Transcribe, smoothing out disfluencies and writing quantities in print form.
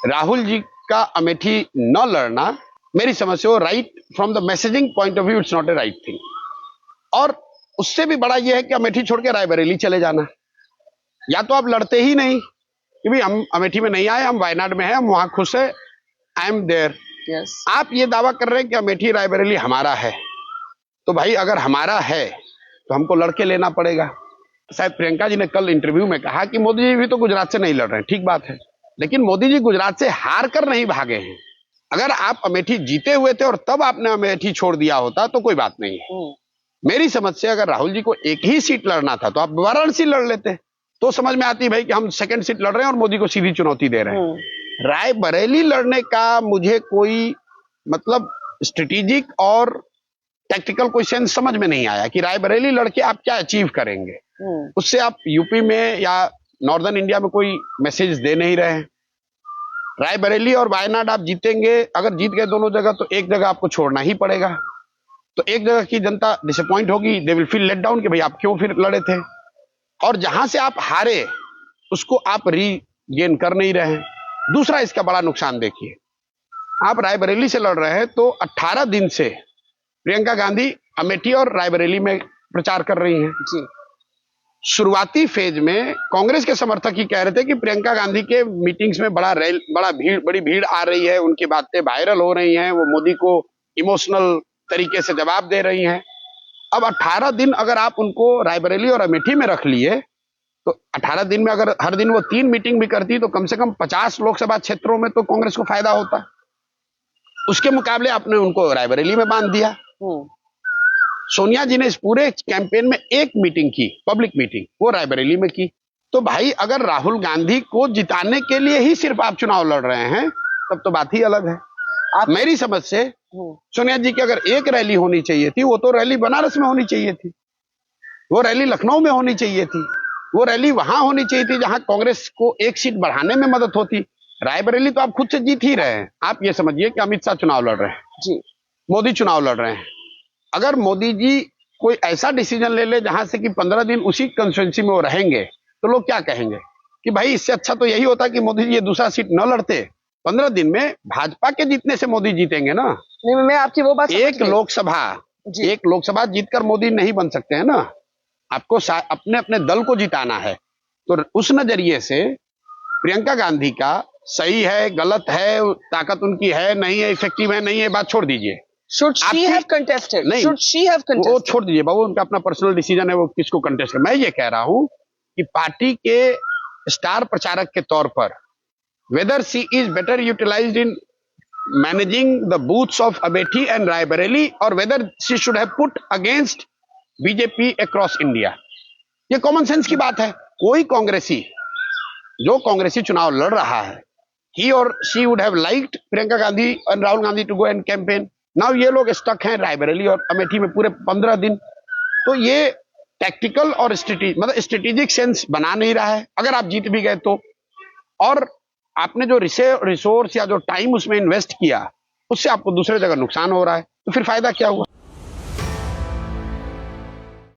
राहुल जी का अमेठी न लड़ना मेरी समझ से वो right from the messaging point of view it's not a right thing. और उससे भी बड़ा ये है कि अमेठी छोड़ के रायबरेली चले जाना, या तो आप लड़ते ही नहीं कि भाई हम अमेठी में नहीं आए, हम वायनाड में हैं, हम वहां खुश है, आई एम देयर। आप ये दावा कर रहे हैं कि अमेठी रायबरेली हमारा है, तो भाई अगर हमारा है तो हमको लड़के लेना पड़ेगा। शायद प्रियंका जी ने कल इंटरव्यू में कहा कि मोदी जी भी तो गुजरात से नहीं लड़ रहे हैं, ठीक बात है, लेकिन मोदी जी गुजरात से हार कर नहीं भागे हैं। अगर आप अमेठी जीते हुए थे और तब आपने अमेठी छोड़ दिया होता तो कोई बात नहीं है। मेरी समझ से अगर राहुल जी को एक ही सीट लड़ना था तो आप वाराणसी लड़ लेते, तो समझ में आती भाई कि हम सेकंड सीट लड़ रहे हैं और मोदी को सीधी चुनौती दे रहे हैं। रायबरेली लड़ने का मुझे कोई मतलब स्ट्रेटेजिक और टैक्टिकल कोई सेंस समझ में नहीं आया कि रायबरेली लड़के आप क्या अचीव करेंगे। उससे आप यूपी में या नॉर्दर्न इंडिया में कोई मैसेज दे नहीं रहे हैं। रायबरेली और वायनाड आप जीतेंगे, अगर जीत गए दोनों जगह तो एक जगह आपको छोड़ना ही पड़ेगा, तो एक जगह की जनता डिसअपॉइंट होगी, they will feel let down कि भाई आप क्यों फिर लड़े थे, और जहां से आप हारे उसको आप रीगेन कर नहीं रहे हैं। दूसरा इसका बड़ा नुकसान देखिए, आप रायबरेली से लड़ रहे हैं तो 18 दिन से प्रियंका गांधी अमेठी और रायबरेली में प्रचार कर रही हैं जी। शुरुआती फेज में कांग्रेस के समर्थक ही कह रहे थे कि प्रियंका गांधी के मीटिंग्स में बड़ी भीड़ आ रही है, उनकी बातें वायरल हो रही हैं, वो मोदी को इमोशनल तरीके से जवाब दे रही हैं। अब 18 दिन अगर आप उनको रायबरेली और अमेठी में रख लिए तो 18 दिन में अगर हर दिन वो 3 मीटिंग भी करती तो कम से कम 50 लोकसभा क्षेत्रों में तो कांग्रेस को फायदा होता। उसके मुकाबले आपने उनको रायबरेली में बांध दिया। सोनिया जी ने इस पूरे कैंपेन में एक मीटिंग की, पब्लिक मीटिंग, वो रायबरेली में की। तो भाई अगर राहुल गांधी को जिताने के लिए ही सिर्फ आप चुनाव लड़ रहे हैं तब तो बात ही अलग है। मेरी समझ से सोनिया जी की अगर एक रैली होनी चाहिए थी, वो तो रैली बनारस में होनी चाहिए थी, वो रैली लखनऊ में होनी चाहिए थी, वो रैली वहां होनी चाहिए थी जहां कांग्रेस को एक सीट बढ़ाने में मदद होती। रायबरेली तो आप खुद से जीत ही रहे हैं। आप ये समझिए कि अमित शाह चुनाव लड़ रहे हैं जी, मोदी चुनाव लड़ रहे हैं। अगर मोदी जी कोई ऐसा डिसीजन ले ले जहां से कि 15 दिन उसी कंस्टिट्यूएंसी में वो रहेंगे तो लोग क्या कहेंगे कि भाई इससे अच्छा तो यही होता कि मोदी जी ये दूसरा सीट न लड़ते। 15 दिन में भाजपा के जीतने से मोदी जीतेंगे ना। नहीं, मैं आपकी वो बात एक लोकसभा जीतकर मोदी नहीं बन सकते हैं ना, आपको अपने अपने दल को जिताना है। तो उस नजरिए से प्रियंका गांधी का सही है गलत है, ताकत उनकी है नहीं है, इफेक्टिव है नहीं है, बात छोड़ दीजिए। Should she have contested? नहीं, Should she have contested? वो छोड़ दीजिए बाबू, उनका अपना पर्सनल डिसीजन है वो किसको कंटेस्ट कर। मैं ये कह रहा हूं कि पार्टी के स्टार प्रचारक के तौर पर whether she is better utilised in managing the booths of Amethi and Raebareli और whether she should have put against BJP across India, ये कॉमन सेंस की बात है। कोई कांग्रेसी जो कांग्रेसी चुनाव लड़ रहा है, ही और she would have liked Priyanka Gandhi and Rahul Gandhi to go and campaign. Now ये लोग स्टक हैं रायबरेली और अमेठी में पूरे 15 दिन, तो ये टैक्टिकल और स्ट्रेटेजिक सेंस बना नहीं रहा है। अगर आप जीत भी गए तो, और आपने जो रिसोर्स या जो टाइम उसमें इन्वेस्ट किया उससे आपको दूसरे जगह नुकसान हो रहा है, तो फिर फायदा क्या हुआ।